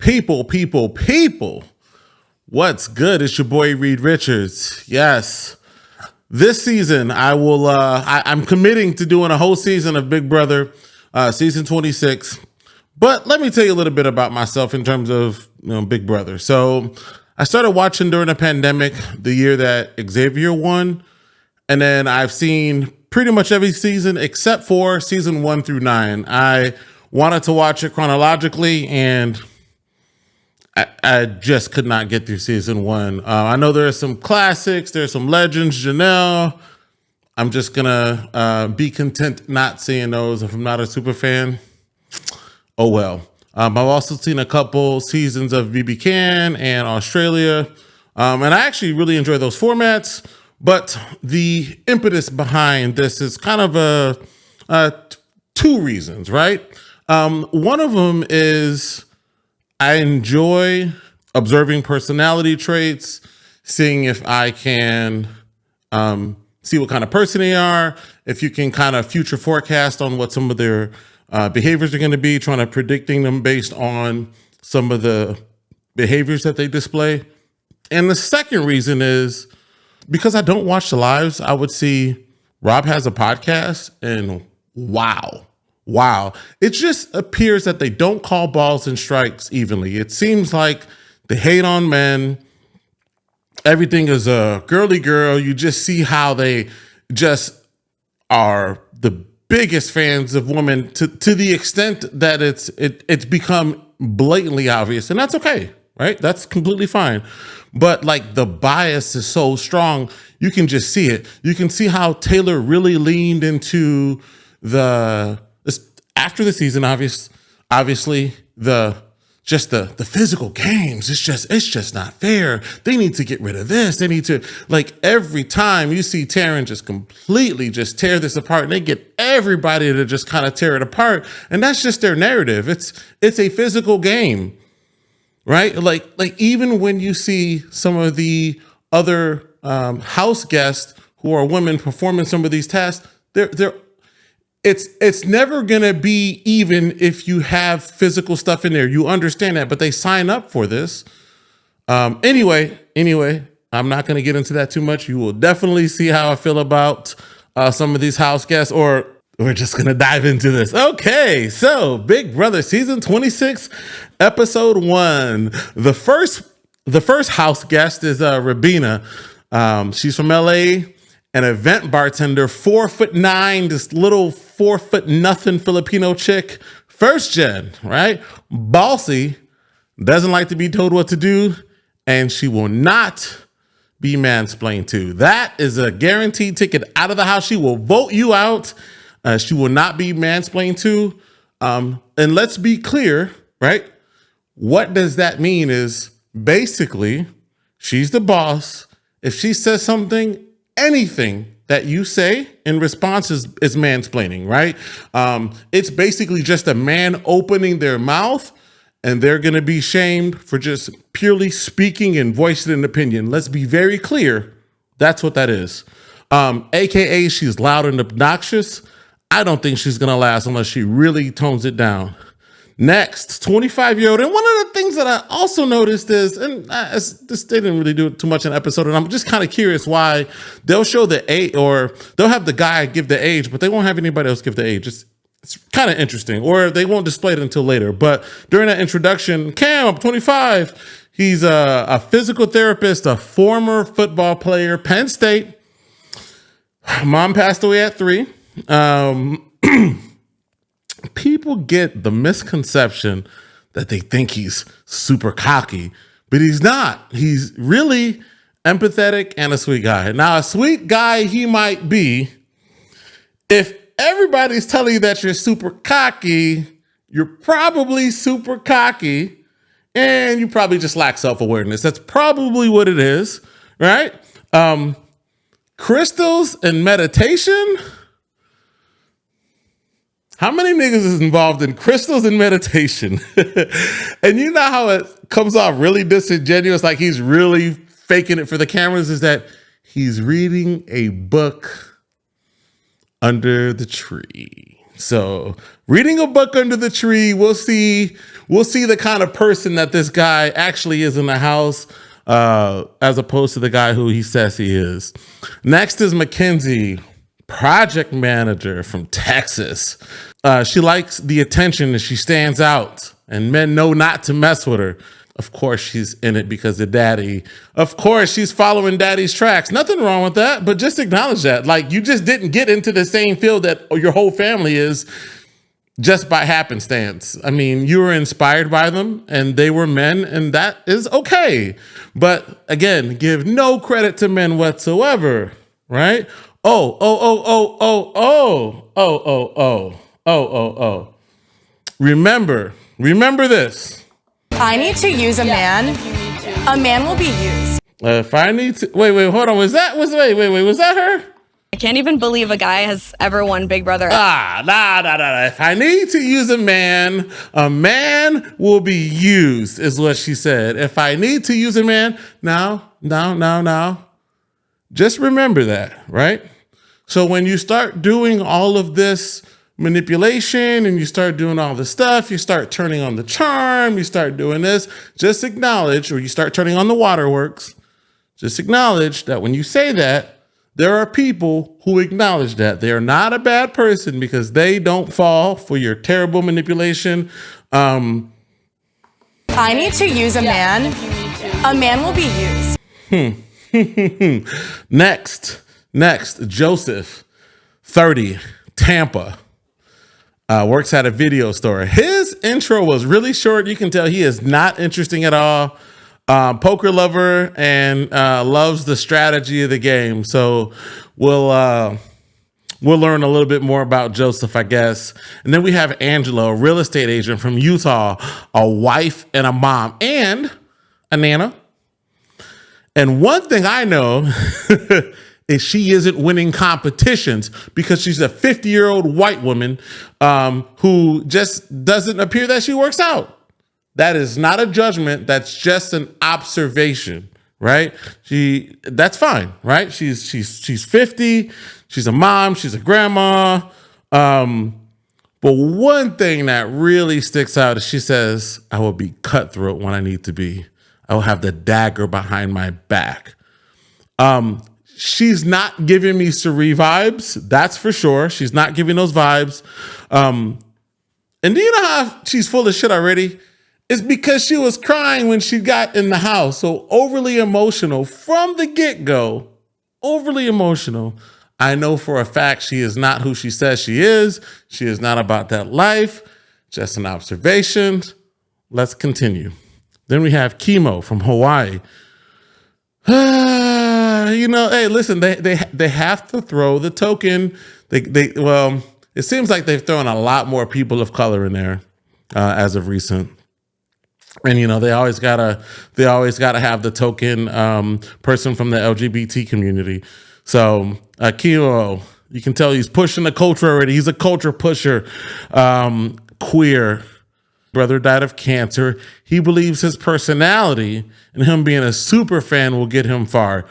People. What's good? It's your boy Reed Richards. Yes. This season, I'm committing to doing a whole season of Big Brother, season 26. But let me tell you a little bit about myself in terms of Big Brother. So I started watching during the pandemic, the year that Xavier won. And then I've seen pretty much every season except for season 1 through 9. I wanted to watch it chronologically, and I just could not get through season 1. I know there are some classics, there's some legends, Janelle. I'm just gonna be content not seeing those if I'm not a super fan. Oh well. I've also seen a couple seasons of BB Can and Australia, and I actually really enjoy those formats. But the impetus behind this is kind of two reasons, right? One of them is I enjoy observing personality traits, seeing if I can see what kind of person they are, if you can kind of future forecast on what some of their behaviors are going to be, trying to predicting them based on some of the behaviors that they display. And the second reason is because I don't watch the lives. I would see Rob has a podcast, and wow. It just appears that they don't call balls and strikes evenly. It seems like they hate on men. Everything is a girly girl. You just see how they just are the biggest fans of women to the extent that it's become blatantly obvious, and that's okay, right? That's completely fine. But like the bias is so strong, you can just see it. You can see how Taylor really leaned into after the season, obviously the physical games. It's just not fair. They need to get rid of this. They need to, like, every time you see Taryn just completely just tear this apart, and they get everybody to just kind of tear it apart. And that's just their narrative. It's a physical game. Right? Like even when you see some of the other house guests who are women performing some of these tasks, it's never gonna be even if you have physical stuff in there. You understand that, but they sign up for this. Anyway, I'm not gonna get into that too much. You will definitely see how I feel about some of these house guests, or we're just going to dive into this. Okay, so Big Brother season 26, episode 1. The first house guest is Rabina. She's from LA, an event bartender, 4'9", this little 4'0" Filipino chick, first gen, right? Bossy, doesn't like to be told what to do, and she will not be mansplained to. That is a guaranteed ticket out of the house. She will vote you out. She will not be mansplained to. And let's be clear, right? What does that mean is basically she's the boss. If she says something, anything that you say in response is mansplaining, right? It's basically just a man opening their mouth, and they're going to be shamed for just purely speaking and voicing an opinion. Let's be very clear. That's what that is. AKA she's loud and obnoxious. I don't think she's going to last unless she really tones it down. Next, 25-year-old. And one of the things that I also noticed is, and they didn't really do too much in the episode, and I'm just kind of curious why they'll show the age, or they'll have the guy give the age, but they won't have anybody else give the age. It's kind of interesting, or they won't display it until later. But during that introduction, Cam, 25, he's a physical therapist, a former football player, Penn State. Mom passed away at 3. People get the misconception that they think he's super cocky, but he's not. He's really empathetic and a sweet guy. Now, a sweet guy he might be. If everybody's telling you that you're super cocky, you're probably super cocky, and you probably just lack self-awareness. That's probably what it is, right? Crystals and meditation. How many niggas is involved in crystals and meditation? And you know how it comes off really disingenuous, like he's really faking it for the cameras, is that he's reading a book under the tree. So reading a book under the tree, we'll see the kind of person that this guy actually is in the house, as opposed to the guy who he says he is. Next is Mackenzie, project manager from Texas. She likes the attention and she stands out, and men know not to mess with her. Of course, she's in it because of daddy. Of course, she's following daddy's tracks. Nothing wrong with that, but just acknowledge that. Like, you just didn't get into the same field that your whole family is just by happenstance. I mean, you were inspired by them and they were men, and that is okay. But again, give no credit to men whatsoever, right? Remember this. I need to use a man will be used. If I need to, wait, hold on. Was that her? I can't even believe a guy has ever won Big Brother. Nah. If I need to use a man will be used, is what she said. If I need to use a man, now. Just remember that, right? So when you start doing all of this manipulation and you start doing all this stuff, you start turning on the charm, you start doing this, just acknowledge, or you start turning on the waterworks, just acknowledge that when you say that, there are people who acknowledge that. They are not a bad person because they don't fall for your terrible manipulation. I need to use a man will be used. Next, Joseph, 30, Tampa. Works at a video store. His intro was really short. You can tell he is not interesting at all. Poker lover and loves the strategy of the game. So we'll learn a little bit more about Joseph, I guess. And then we have Angela, a real estate agent from Utah, a wife and a mom and a nana. And one thing I know is she isn't winning competitions because she's a 50-year-old white woman who just doesn't appear that she works out. That is not a judgment. That's just an observation, right? That's fine, right? She's 50. She's a mom. She's a grandma. But one thing that really sticks out is she says, "I will be cutthroat when I need to be. I will have the dagger behind my back." She's not giving me Cerie vibes. That's for sure. She's not giving those vibes. And do you know how she's full of shit already? It's because she was crying when she got in the house. So overly emotional from the get-go. Overly emotional. I know for a fact she is not who she says she is. She is not about that life. Just an observation. Let's continue. Then we have Chemo from Hawaii. Hey, listen, they have to throw the token. Well, it seems like they've thrown a lot more people of color in there as of recent. And they always gotta have the token person from the LGBT community. So Keo, you can tell he's pushing the culture already. He's a culture pusher. Queer. Brother died of cancer. He believes his personality and him being a super fan will get him far.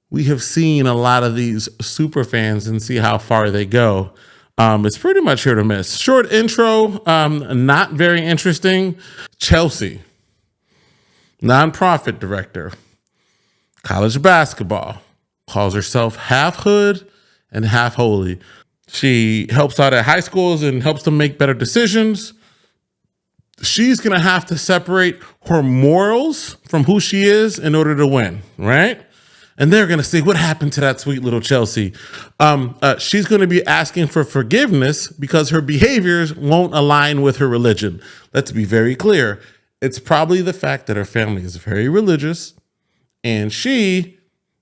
We have seen a lot of these super fans and see how far they go. It's pretty much hit or miss. Short intro, not very interesting. Chelsea, nonprofit director, college basketball, calls herself half hood and half holy. She helps out at high schools and helps them make better decisions. She's going to have to separate her morals from who she is in order to win, right? And they're going to say, what happened to that sweet little Chelsea? She's going to be asking for forgiveness because her behaviors won't align with her religion. Let's be very clear. It's probably the fact that her family is very religious and she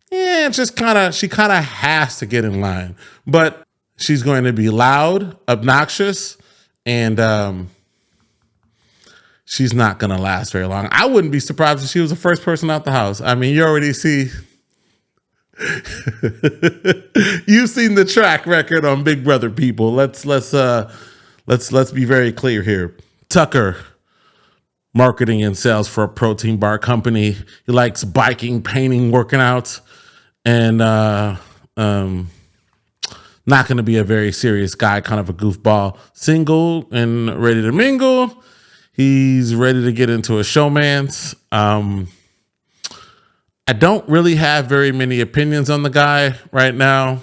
kind of has to get in line. But she's going to be loud, obnoxious, and she's not going to last very long. I wouldn't be surprised if she was the first person out the house. I mean, you already see... You've seen the track record on Big Brother, people. Let's be very clear here. Tucker, marketing and sales for a protein bar company. He likes biking, painting, working out, and not going to be a very serious guy, kind of a goofball. Single and ready to mingle. He's ready to get into a showmance. I don't really have very many opinions on the guy right now.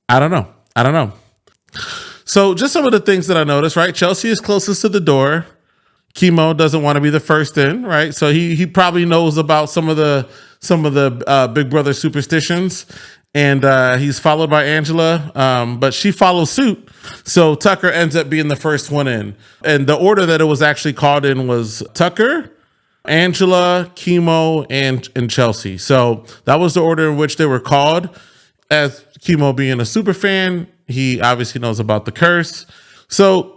I don't know. So just some of the things that I noticed, right? Chelsea is closest to the door. Chemo doesn't want to be the first in, right? So he probably knows about some of the Big Brother superstitions, and he's followed by Angela, but she follows suit. So Tucker ends up being the first one in, and the order that it was actually called in was Tucker, Angela, Chemo, and Chelsea. So that was the order in which they were called. As Chemo being a super fan, he obviously knows about the curse. So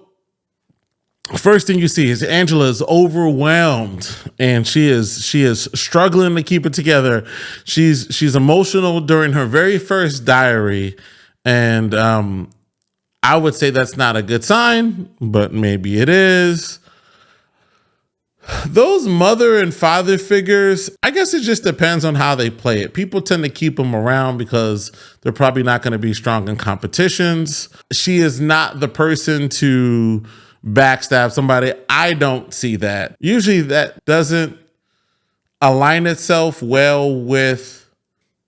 first thing you see is Angela is overwhelmed, and she is struggling to keep it together. She's emotional during her very first diary, and I would say that's not a good sign, but maybe it is. Those mother and father figures, I guess it just depends on how they play it. People tend to keep them around because they're probably not going to be strong in competitions. She is not the person to backstab somebody. I don't see that. Usually that doesn't align itself well with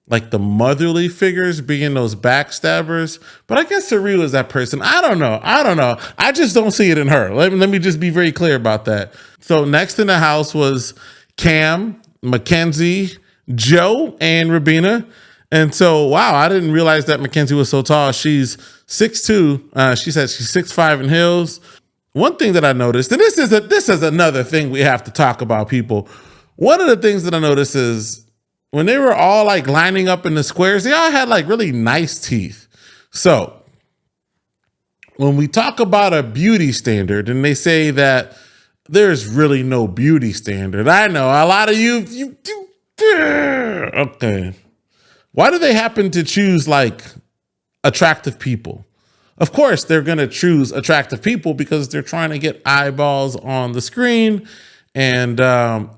like the motherly figures being those backstabbers. But I guess Saru is that person. I don't know. I just don't see it in her. Let me just be very clear about that. So next in the house was Cam, Mackenzie, Joe, and Rabina. And so, wow, I didn't realize that Mackenzie was so tall. She's 6'2". She said she's 6'5" in heels. One thing that I noticed, and this is another thing we have to talk about, people. One of the things that I noticed is when they were all like lining up in the squares, they all had like really nice teeth. So when we talk about a beauty standard and they say that there's really no beauty standard, I know a lot of you okay. Why do they happen to choose like attractive people? Of course, they're going to choose attractive people because they're trying to get eyeballs on the screen. And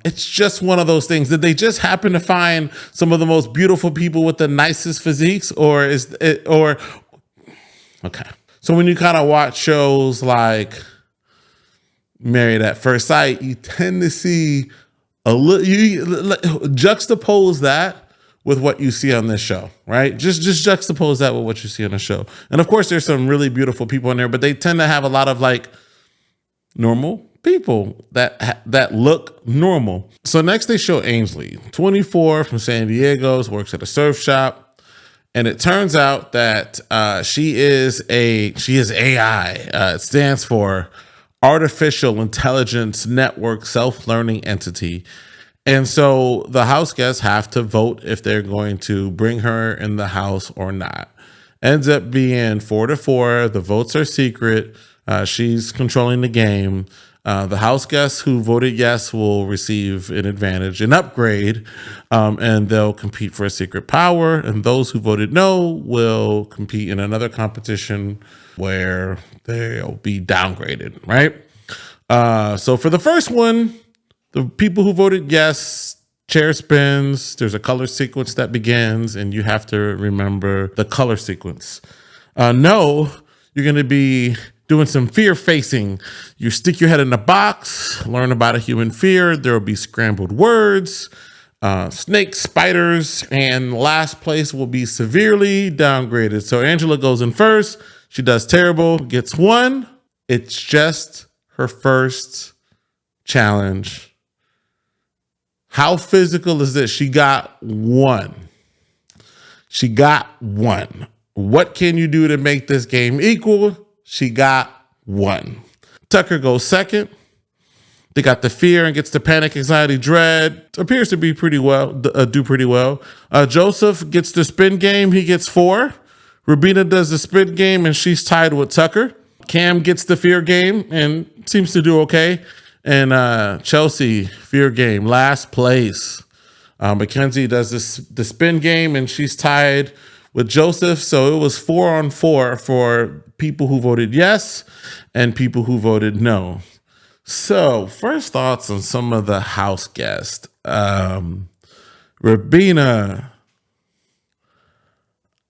it's just one of those things. Did they just happen to find some of the most beautiful people with the nicest physiques, or is it, or okay? So when you kind of watch shows like Married at First Sight, you tend to see a little. You juxtapose that with what you see on this show, right? Just juxtapose that with what you see on the show. And of course, there's some really beautiful people in there, but they tend to have a lot of like normal people that look normal. So next they show Ainsley, 24, from San Diego, works at a surf shop, and it turns out that she is AI. It stands for Artificial Intelligence Network Self-Learning Entity. And so the house guests have to vote if they're going to bring her in the house or not. Ends up being 4-4. The votes are secret. She's controlling the game. The house guests who voted yes will receive an advantage, an upgrade, and they'll compete for a secret power. And those who voted no will compete in another competition where they'll be downgraded, right? So for the first one, the people who voted yes, chair spins, there's a color sequence that begins, and you have to remember the color sequence. No, you're going to be doing some fear facing. You stick your head in a box, learn about a human fear. There will be scrambled words, snakes, spiders, and last place will be severely downgraded. So Angela goes in first. She does terrible, gets 1. It's just her first challenge. How physical is this? She got 1. She got 1. What can you do to make this game equal? She got 1. Tucker goes second. They got the fear and gets the panic, anxiety, dread. Appears to be pretty well, do pretty well. Joseph gets the spin game. He gets 4. Rubina does the spin game and she's tied with Tucker. Cam gets the fear game and seems to do okay. And Chelsea, fear game, last place. Mackenzie does the spin game and she's tied with Joseph. So it was 4-on-4 for people who voted yes and people who voted no. So first thoughts on some of the house guests. Rabina,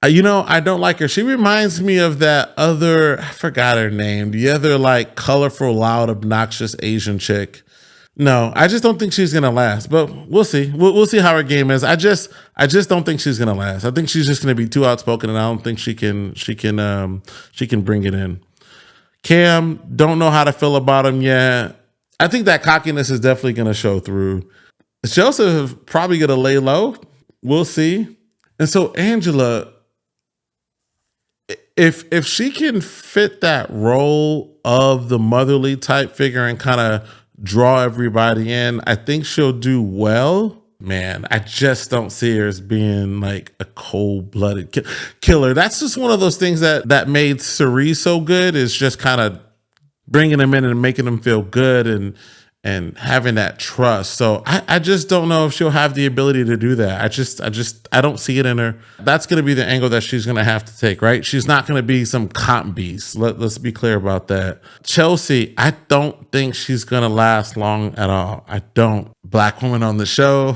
I don't like her. She reminds me of that other, I forgot her name, the other like colorful, loud, obnoxious Asian chick. No, I just don't think she's gonna last. But we'll see. We'll see how her game is. I just don't think she's gonna last. I think she's just gonna be too outspoken, and I don't think she can bring it in. Cam, don't know how to feel about him yet. I think that cockiness is definitely gonna show through. Joseph probably gonna lay low. We'll see. And so Angela, if she can fit that role of the motherly type figure and kind of draw everybody in, I think she'll do well. Man, I just don't see her as being like a cold-blooded killer. That's just one of those things that made Cerise so good, is just kind of bringing them in and making them feel good and having that trust. So I just don't know if she'll have the ability to do that. I don't see it in her. That's going to be the angle that she's going to have to take, right? She's not going to be some comp beast. Let's be clear about that. Chelsea, I don't think she's going to last long at all. I don't. Black woman on the show.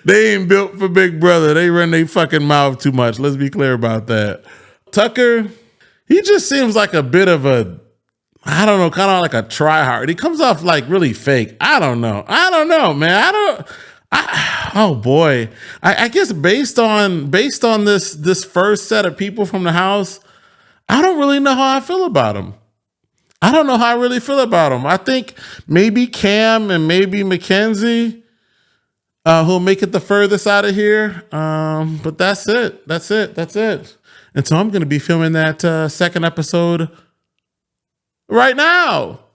They ain't built for Big Brother. They run their fucking mouth too much. Let's be clear about that. Tucker, he just seems like a bit of a, I don't know, kind of like a tryhard. He comes off like really fake. I don't know, man. Oh boy. I guess based on this first set of people from the house, I don't really know how I feel about him. I don't know how I really feel about him. I think maybe Cam and maybe Mackenzie, who'll make it the furthest out of here. But that's it. And so I'm going to be filming that second episode right now.